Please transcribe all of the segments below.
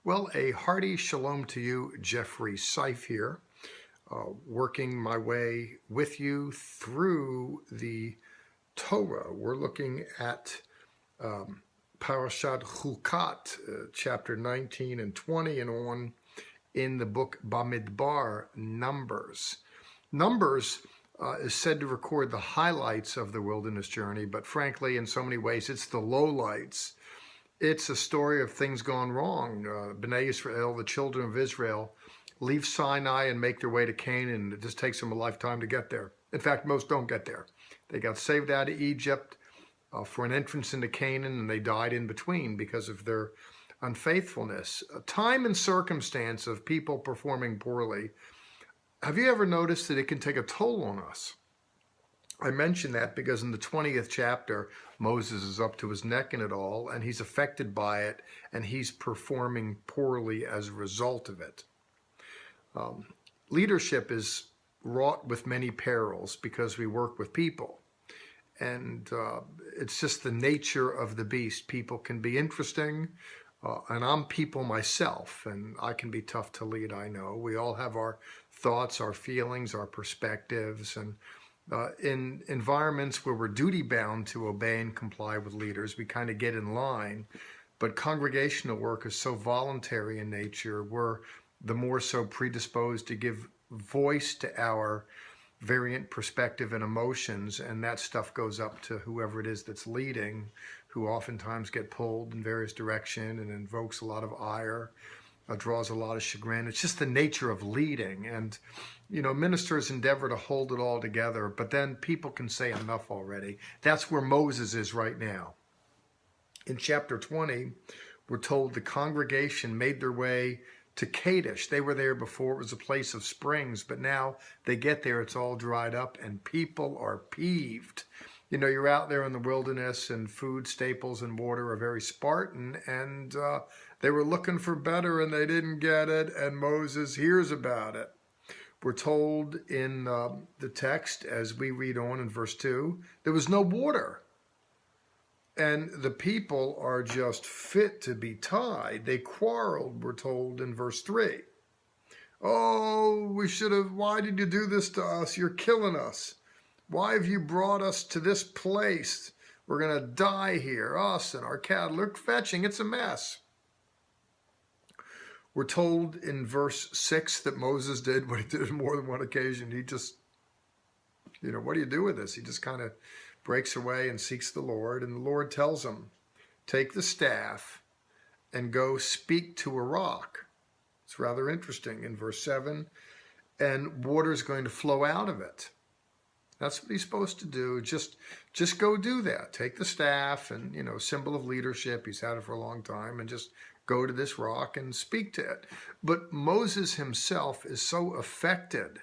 Well, a hearty shalom to you, Jeffrey Seif here, working my way with you through the Torah. We're looking at Parashat Chukat, chapter 19 and 20 and on in the book Bamidbar, Numbers. Numbers is said to record the highlights of the wilderness journey, but frankly, in so many ways, it's the lowlights. It's a story of things gone wrong. Bnei Israel, the children of Israel, leave Sinai and make their way to Canaan. It just takes them a lifetime to get there. In fact, most don't get there. They got saved out of Egypt for an entrance into Canaan, and they died in between because of their unfaithfulness. Time and circumstance of people performing poorly. Have you ever noticed that it can take a toll on us? I mention that because in the 20th chapter, Moses is up to his neck in it all, and he's affected by it, and he's performing poorly as a result of it. Leadership is wrought with many perils because we work with people. And it's just the nature of the beast. People can be interesting, and I'm people myself, and I can be tough to lead, I know. We all have our thoughts, our feelings, our perspectives, and in environments where we're duty-bound to obey and comply with leaders, we kind of get in line. But congregational work is so voluntary in nature, we're the more so predisposed to give voice to our variant perspective and emotions, and that stuff goes up to whoever it is that's leading, who oftentimes get pulled in various directions and invokes a lot of ire, draws a lot of chagrin. It's just the nature of leading. And, you know, ministers endeavor to hold it all together, but then people can say enough already. That's where Moses is right now. In chapter 20, we're told the congregation made their way to Kadesh. They were there before. It was a place of springs, but now they get there, it's all dried up, and people are peeved. You know, you're out there in the wilderness, and food, staples, and water are very Spartan, and they were looking for better, and they didn't get it, and Moses hears about it. We're told in the text, as we read on in verse 2, there was no water. And the people are just fit to be tied. They quarreled, we're told in verse 3. Oh, why did you do this to us? You're killing us. Why have you brought us to this place? We're going to die here, us and our cattle. Look, fetching, it's a mess. We're told in verse 6 that Moses did what he did on more than one occasion. He just, what do you do with this? He just kind of breaks away and seeks the Lord, and the Lord tells him, take the staff and go speak to a rock. It's rather interesting in verse 7, and water is going to flow out of it. That's what he's supposed to do. Just go do that. Take the staff and, symbol of leadership. He's had it for a long time, and just go to this rock and speak to it. But Moses himself is so affected.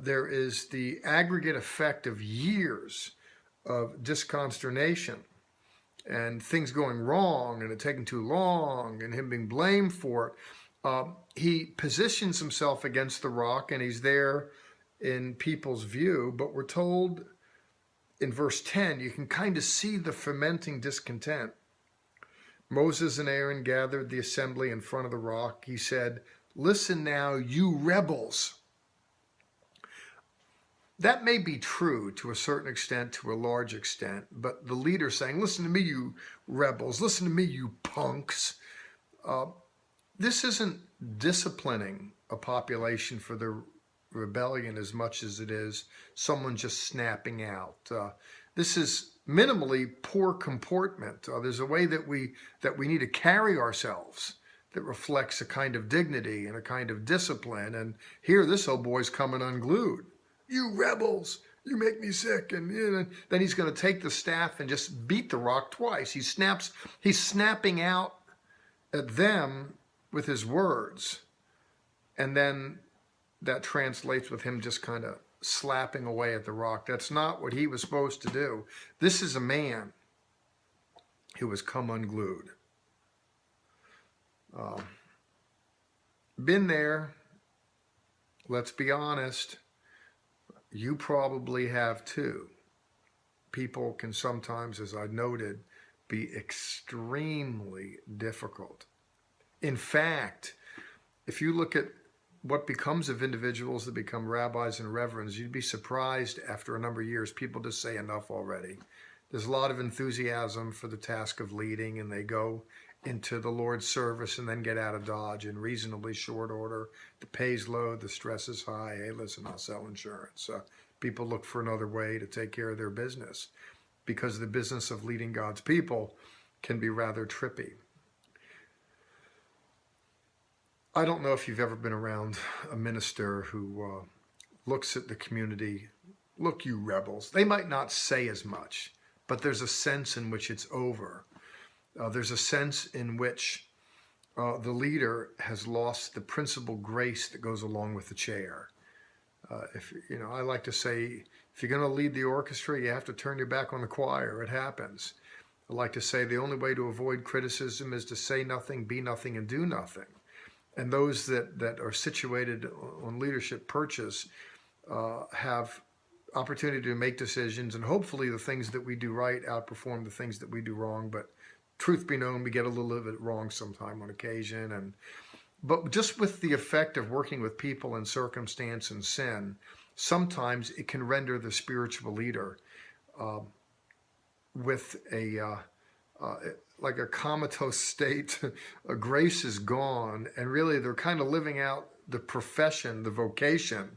There is the aggregate effect of years of disconsternation and things going wrong and it taking too long and him being blamed for it. He positions himself against the rock, and he's there in people's view, but we're told in verse 10, you can kind of see the fermenting discontent. Moses and Aaron gathered the assembly in front of the rock. He said, listen now, you rebels. That may be true to a certain extent, to a large extent, but the leader saying, listen to me, you rebels, listen to me, you punks. This isn't disciplining a population for their rebellion as much as it is someone just snapping out. This is minimally poor comportment. There's a way that we need to carry ourselves that reflects a kind of dignity and a kind of discipline. And here this old boy's coming unglued. You rebels, you make me sick. And then he's going to take the staff and just beat the rock twice. He's snapping out at them with his words. And then that translates with him just kind of slapping away at the rock. That's not what he was supposed to do. This is a man who has come unglued. Been there. Let's be honest. You probably have too. People can sometimes, as I noted, be extremely difficult. In fact, if you look at what becomes of individuals that become rabbis and reverends, you'd be surprised after a number of years, people just say enough already. There's a lot of enthusiasm for the task of leading, and they go into the Lord's service and then get out of Dodge in reasonably short order. The pay's low, the stress is high. Hey, listen, I'll sell insurance. People look for another way to take care of their business because the business of leading God's people can be rather trippy. I don't know if you've ever been around a minister who looks at the community, look, you rebels. They might not say as much, but there's a sense in which it's over. There's a sense in which the leader has lost the principal grace that goes along with the chair. I like to say, if you're going to lead the orchestra, you have to turn your back on the choir. It happens. I like to say the only way to avoid criticism is to say nothing, be nothing, and do nothing. And those that are situated on leadership perches have opportunity to make decisions, and hopefully the things that we do right outperform the things that we do wrong. But truth be known, we get a little bit wrong sometime on occasion. But just with the effect of working with people in circumstance and sin, sometimes it can render the spiritual leader with like a comatose state. Grace is gone, and really they're kind of living out the profession, the vocation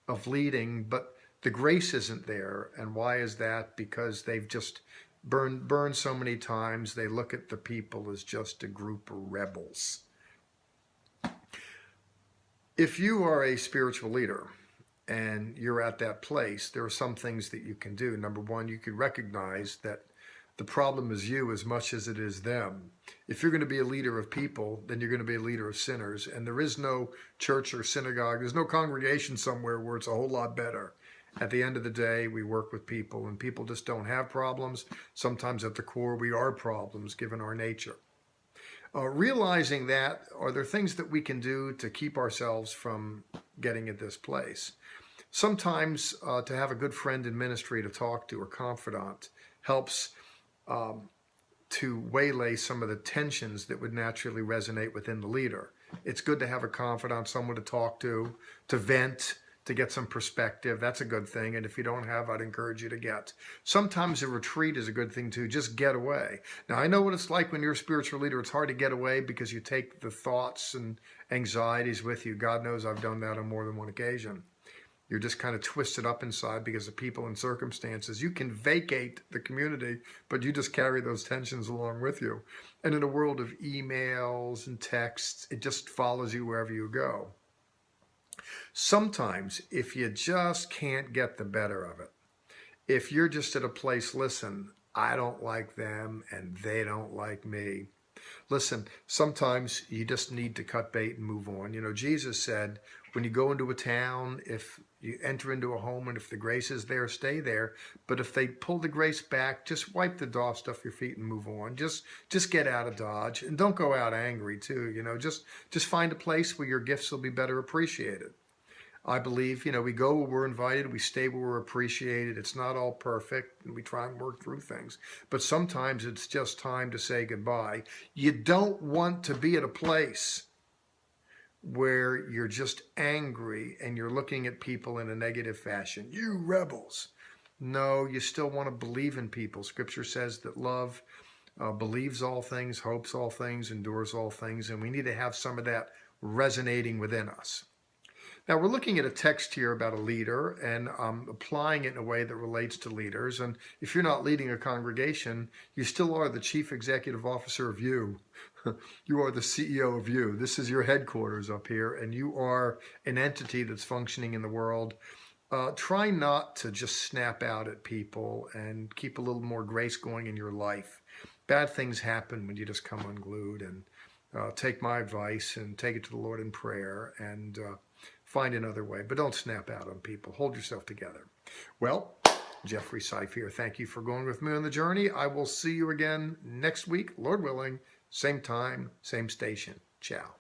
of leading, but the grace isn't there. And why is that? Because they've just burned so many times. They look at the people as just a group of rebels. If you are a spiritual leader and you're at that place, there are some things that you can do. Number one, you can recognize that the problem is you as much as it is them. If you're going to be a leader of people, then you're going to be a leader of sinners. And there is no church or synagogue. There's no congregation somewhere where it's a whole lot better. At the end of the day, we work with people, and people just don't have problems. Sometimes at the core, we are problems given our nature. Realizing that, are there things that we can do to keep ourselves from getting at this place? Sometimes to have a good friend in ministry to talk to or confidant helps to waylay some of the tensions that would naturally resonate within the leader. It's good to have a confidant, someone to talk to vent, to get some perspective. That's a good thing. And if you don't have, I'd encourage you to get. Sometimes a retreat is a good thing too. Just get away. Now, I know what it's like when you're a spiritual leader. It's hard to get away because you take the thoughts and anxieties with you. God knows I've done that on more than one occasion. You're just kind of twisted up inside because of people and circumstances. You can vacate the community, but you just carry those tensions along with you. And in a world of emails and texts, it just follows you wherever you go. Sometimes, if you just can't get the better of it, if you're just at a place, listen, I don't like them and they don't like me. Listen, sometimes you just need to cut bait and move on. You know, Jesus said, when you go into a town, if you enter into a home and if the grace is there, stay there. But if they pull the grace back, just wipe the dust off your feet and move on. Just get out of Dodge, and don't go out angry too. You know, just find a place where your gifts will be better appreciated. I believe, we go where we're invited, we stay where we're appreciated. It's not all perfect, and we try and work through things. But sometimes it's just time to say goodbye. You don't want to be at a place where you're just angry and you're looking at people in a negative fashion. You rebels. No, you still want to believe in people. Scripture says that love believes all things, hopes all things, endures all things, and we need to have some of that resonating within us. Now, we're looking at a text here about a leader and applying it in a way that relates to leaders. And if you're not leading a congregation, you still are the chief executive officer of you. You are the CEO of you. This is your headquarters up here, and you are an entity that's functioning in the world. Try not to just snap out at people, and keep a little more grace going in your life. Bad things happen when you just come unglued. And take my advice and take it to the Lord in prayer, and find another way, but don't snap out on people. Hold yourself together. Well, Jeffrey Seif here. Thank you for going with me on the journey. I will see you again next week, Lord willing, same time, same station. Ciao.